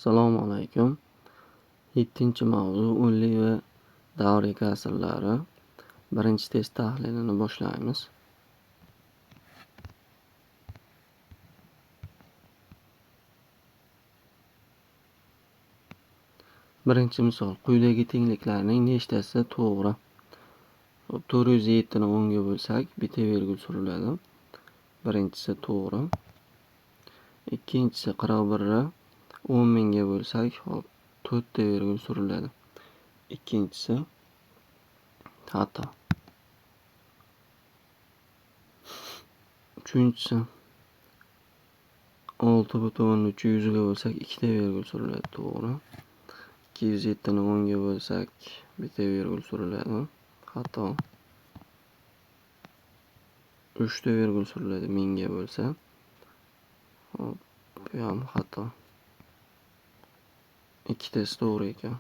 Assalomu alaykum. 7-mavzu o'nli va davriy kasrlari. Birinchi test tahlilini boshlaymiz. Birinchi misol. Quyidagi tengliklarning nechtasi to'g'ri? 407 ni 10 ga bo'lsak, bitta virgul suriladi. Birinchisi to'g'ri. Ikkinchisi 41 ni 10 mingga bo'lsak, 4 ta virgul suriladi. Ikkinchisi xato. Uchinchisi 6,3 ga bo'lsak, 2 ta virgul suriladi. To'g'ri. 207 ni 10 ga bo'lsak, bitta virgul suriladi. Xato. 3 ta virgul suriladi 1000 ga bo'lsa. Hop, bu ham xato. Ikkitasi to'g'ri ekan.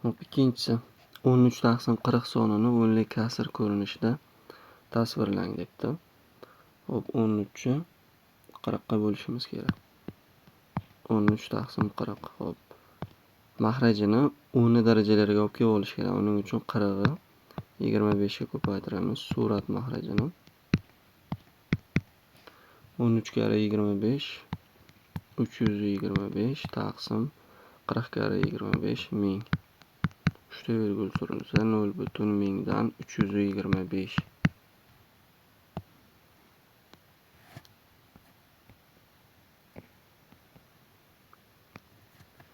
Hop, ikkinchisi 13 taqsim 40 sonini o'nli kasr ko'rinishida tasvirlang debdi. Hop, 13 ni 40 ga bo'lishimiz kerak. 13 taqsim 40. Hop. Mahrajini 10 darajalariga olib kelib olish kerak. Uning uchun 40 ni 25 ga ko'paytiramiz. Surat mahrajini. 13 kare 25 325 taqsim 40 kare 25 1000. 3 ta virgul surilsa 0,1000 dan 325.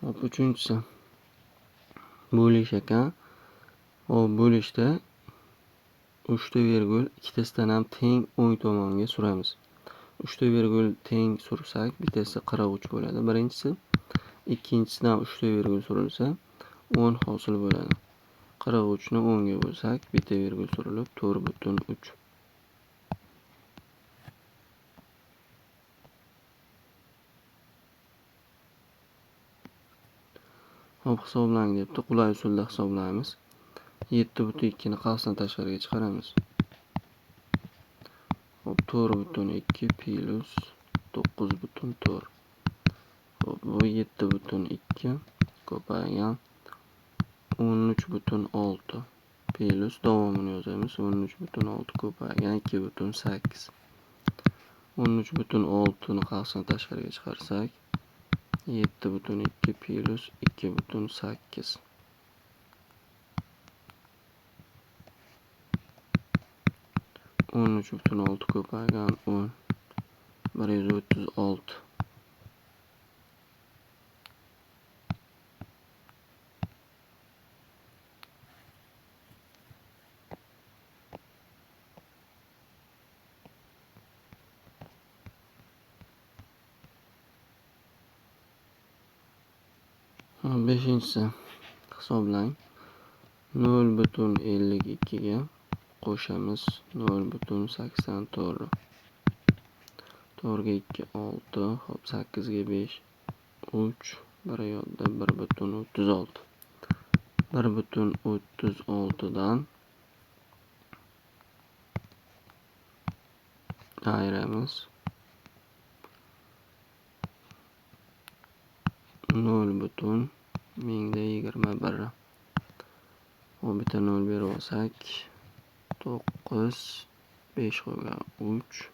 Hop, uchinchisi bo'lish ekan. Hop, bo'lishda 3 ta virgul ikkitasidan ham teng o'ng tomonga suramiz. 3 ta virgul teng sursak, bittasi 43 bo'ladi. Birinchisi, ikkinchisidan 3 ta virgul surilsa 10 hosil bo'ladi. 43 ni 10 ga bo'lsak, bitta virgul surilib 4,3. Hop, hisoblang debdi. Qulay usulda hisoblaymiz. 7,2 ni qavsdan tashqariga chiqaramiz. Hop, 4,2 plus 9,4. Hop, bu 7,2 ko'paygan 13,6 plus davomini yozamiz. 13,6 ko'paygan 2,8. 13,6 ni qavsdan tashqariga chiqarsak 7,2 plus 2,8. 13,6 ko'paygan 10 136. Beshinchisi hisoblang. 0,52 ga qo'shamiz 0,84. 4 ga 2 6, hop 8 ga 5 3, bir yodda 1,36. 1,36 dan ayiramiz. 0,1021. O bitta 0 berib olsak 9 5 qo'ygan 3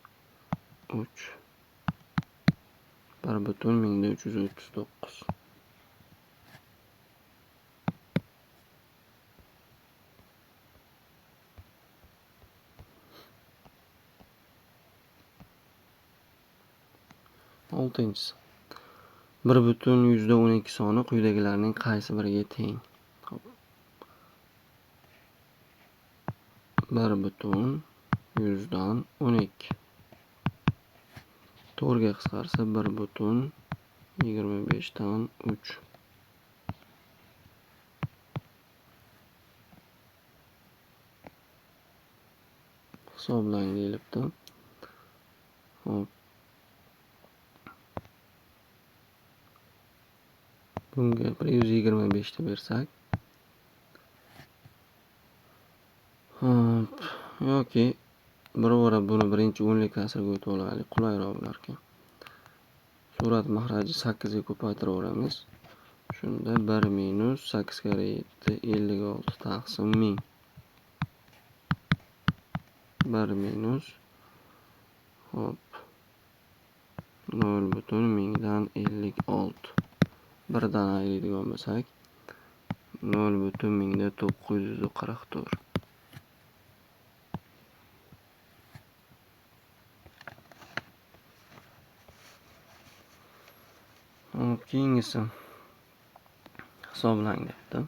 1,1339. Oltinchisi 1,12 soni quyidagilarning qaysi biriga teng? 1,12 4 ga qisqarsa 1,25 dan 3. Hisoblang deyilibdi. Hop. Bunga 125 ta bersak, hop, yoki Buni birinchi o'nlik kasrga o'tib olaylik, qulayroq bo'larkan. Surat mahraji 8 ga ko'paytiraveramiz. Shunda 1 minus 8 kare 7 56 taqsim 1000. 1 minus 0,1000 dan 56. Birdan ayiradigan bo'lsak 0,1000 da 944. Keyingisi hisoblang debdi.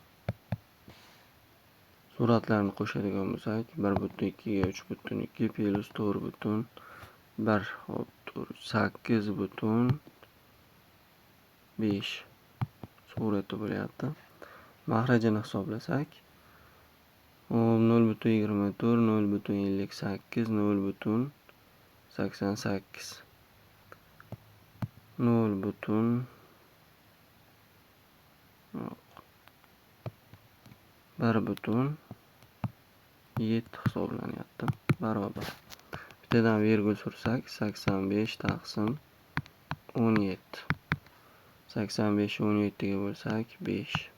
Suratlarni qo'shadigan bo'lsak 1,2 ga 3,2 plus 4,1 8,5 suratda bo'lyapti. Mahrajini hisoblasak 0,24 0,58 0,88 1,7 hisoblanyapti. Barobar. Bittadan virgul sursak 85 taqsim 17. 85 17 ga bo'lsak 5.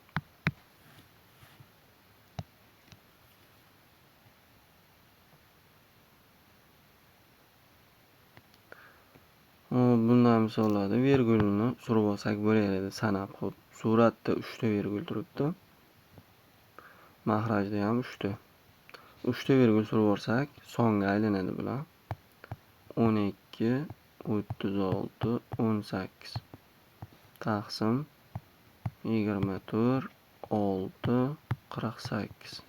Bundan misollarda virgulni surib olsak bo'laydi sanab. Xo'p, suratda 3 ta virgul turibdi. Mahrajda ham 3 ta. 3 ta virgul surib olsak songa aylanadi bular. 12 36 18 taqsim 24 6 48.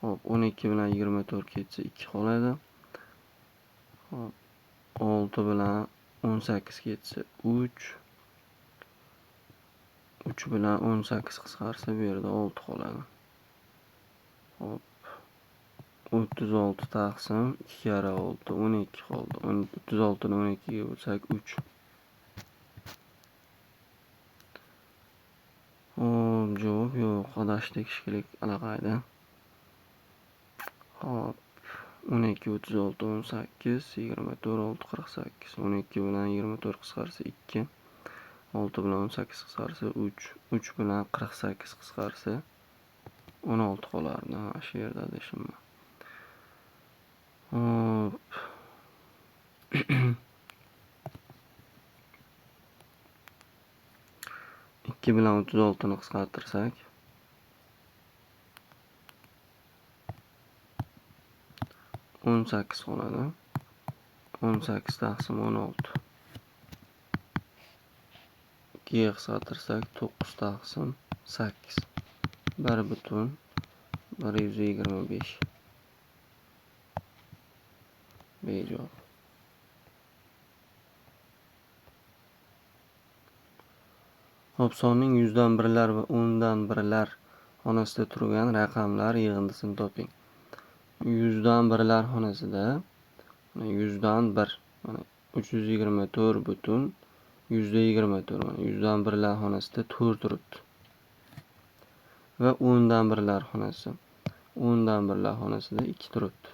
Xo'p, 12 bilan 24 ketsa 2 qoladi. Xo'p, 6 bilan 18 ketsa 3. 3 bilan 18 qisqarsa bu yerda 6 qoladi. Xo'p, 36 taqsim 2 kare 6 12 qoldi. 36 ni 12 ga bo'lsak 3. Xo'p, javob yo'q. Adashdik shekilli anaqaydi. Xo'p, 12 36 18 24 6 48. 12 bilan 24 qisqarsa 2. 6 bilan 18 qisqarsa 3. 3 bilan 48 qisqarsa 16 qolardi. Shu yerda adashimman. Hop. 2 bilan 36 ni qisqartirsak 18 qoladi. 18 taqsim 16. 2 ga qisqartirsak 9 taqsim 8. 1,125. Bejavob. Xo'p, sonning 100 dan birlar va 10 dan birlar xonasida turgan raqamlar yig'indisini toping. 100 dan birlar xonasida 100 dan 1 mana 324 butun 124 mana 100 dan birlar xonasida 4 turibdi. Va 10 dan birlar xonasi 10 dan birlar xonasida 2 turibdi.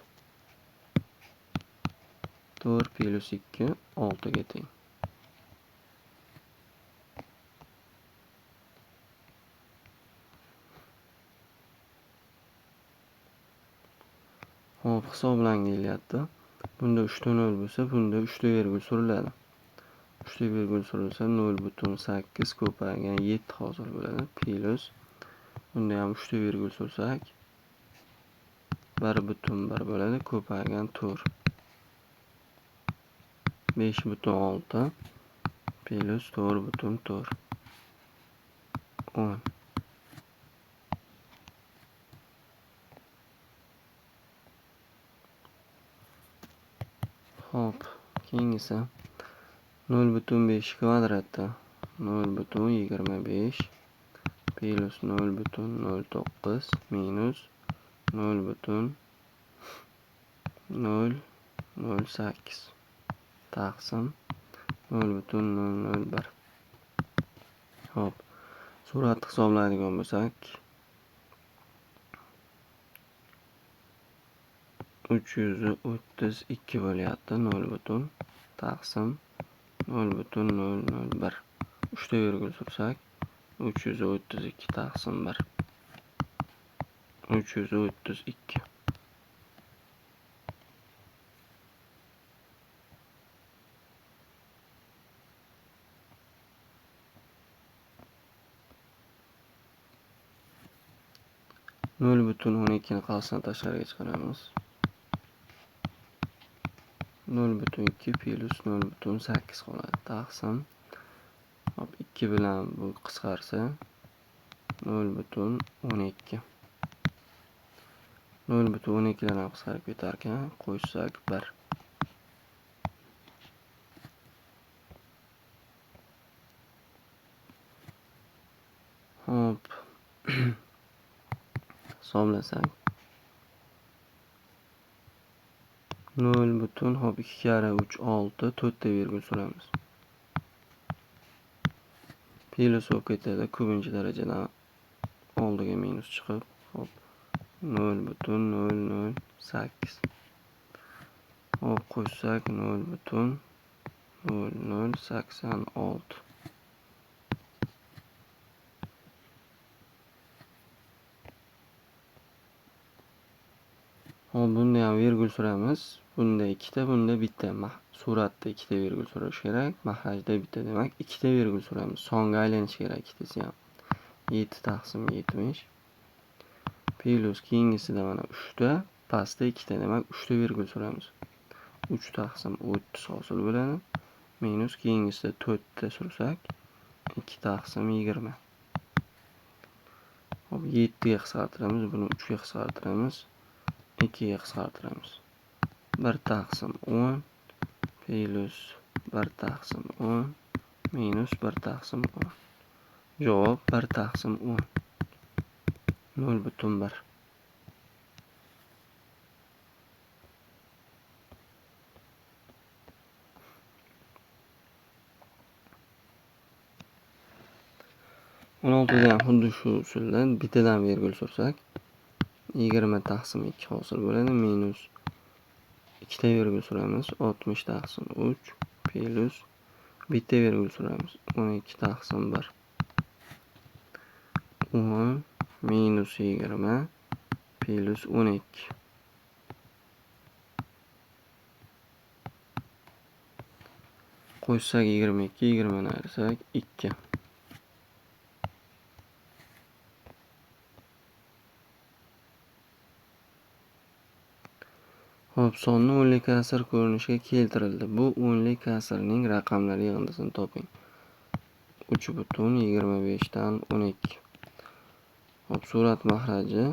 4 plus 2 6 ga teng. Hop, hisoblang deyapti. Bunda 3 ta 0 bo'lsa, bunda 3 ta virgul suriladi. 3 ta virgul surilsa 0,8 ko'paygan 7 hosil bo'ladi. Plus bunda ham 3 ta virgul sursak 1,1 bo'ladi. Ko'paygan 4. 5,6 plus 4,4 10. Hop, keyingisi 0,5 kvadratda 0,25 plus 0,09 minus 0,008 taqsim 0,001. Hop, suratni hisoblaydigan bo'lsak 332 bo'lyapti. 0 butun taqsim 0,001. 3'te virgül sursak 332 taqsim 1. 332. Nol butun 12'ni qalsini tashqariga chiqaramiz. 0,2 plus 0,8 qoladi. Taqsim 2 bilan bu qisqarsa 0,12. 0,12 dan ham qisqarib ketar ekan. Qo'shsak 1. Hop. Hisoblasak 0 butun hop 2 kare 3 6 4'te virgül suramiz. Plus bo'lib ketadi. Ko'pinchi darajadan oldiga minus chiqib, hop 0,008. Hop qo'shsak 0,0086. Hop bunda ham virgül suramiz. Bunda 2 ta, bunda bitta. Suratda 2 ta virgül surish kerak, mahrajda bitta. Demak 2 ta virgül suramiz. Songa aylanishi kerak ikkitasi ham. 7 taqsim 70. Plus keyingisida mana 3 ta, pastda 2 ta. Demak 3 ta virgül suramiz. 3 taqsim 30 hosil bo'ladi. Minus keyingisida 4 ta sursak 2 taqsim 20. Hop 7 ga qisqartiramiz, buni 3 ga qisqartiramiz. 2 ga qisqartiramiz. 1 taqsim 10 plus 1 taqsim 10 minus 1 taqsim 10. Javob 1 taqsim 10. 0,1. O'n oltida ham xuddi shu usulda bittadan virgül sursak 20 taqsim 2 hosil bo'ladi. Minus 2 ta virgül suramiz. 60 taqsim 3 plus bitta virgül suramiz. 12 taqsim 1. 10 minus 20 plus 12. Qo'shsak 22, 20 ni ayirsak 2. Hop, sonni o'nli kasr ko'rinishga keltirildi. Bu o'nli kasrning raqamlar yig'indisini toping. 3,25 dan 12. Hop, surat mahraji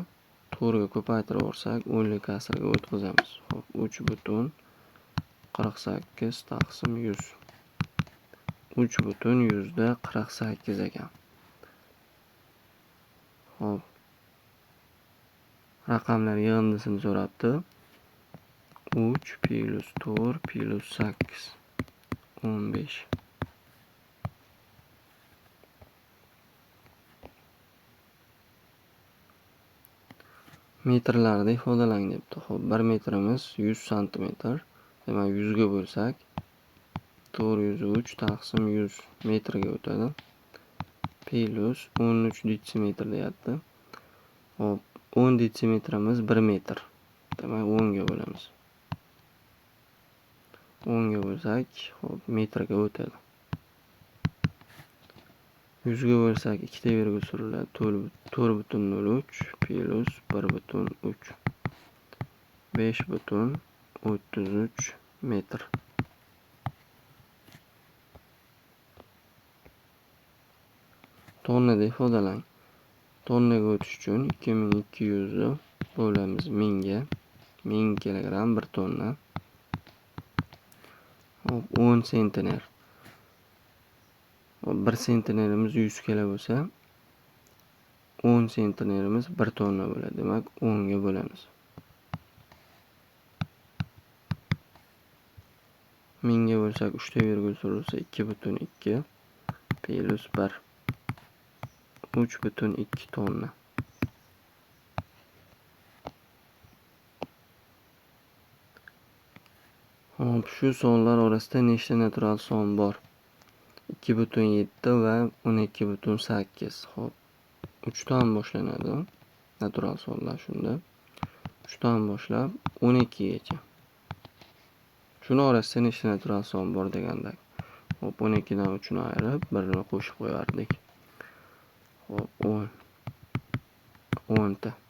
to'rtga ko'paytirib olsak, o'nli kasrga o'tkazamiz. Hop, 3,48 taqsim 100. 3,148 ekan. Hop. Raqamlar yig'indisini so'rabdi. 3 plus 4 plus 8 15. Metrlarda ifodalang debdi. Hop, 1 metrimiz 100 santimetr. Demak 100 ga bo'lsak 403 taqsim 100 metrga o'tadi. Plus 13 detsimetr deyapti. Hop, 10 detsimetrimiz 1 metr. Demak 10 ga bo'lamiz. 10 ga bo'lsak, hop, metrga o'tadi. 100 ga bo'lsak 2 ta virgül suriladi. 4,03 plus 1,3. 5,33 metr. Tonnada ifodalang. Tonnaga o'tish uchun 2200 bo'lamiz 1000 ga. 1000 kilogram 1 tonna. Hop, 10 sentner. 1 sentnerimiz 100 kilo bo'lsa, 10 sentnerimiz 1 tonna bo'ladi. Demak, 10 ga bo'lamiz. 1000 ga bo'lsak 3 ta virgül surilsa 2,2 plus 1. 3,2 tonna. Hop, shu sonlar orasida nechta natural son bor? 2,7 va 12,8. Hop, 3 dan boshlanadi natural sonlar shunda. 3 dan boshlab 12 gacha. Shuni orasida nechta natural son bor degandak. Hop, 12 dan 3 ni ayirib, 1 ni qo'shib qo'yardik. Hop, 10 ta.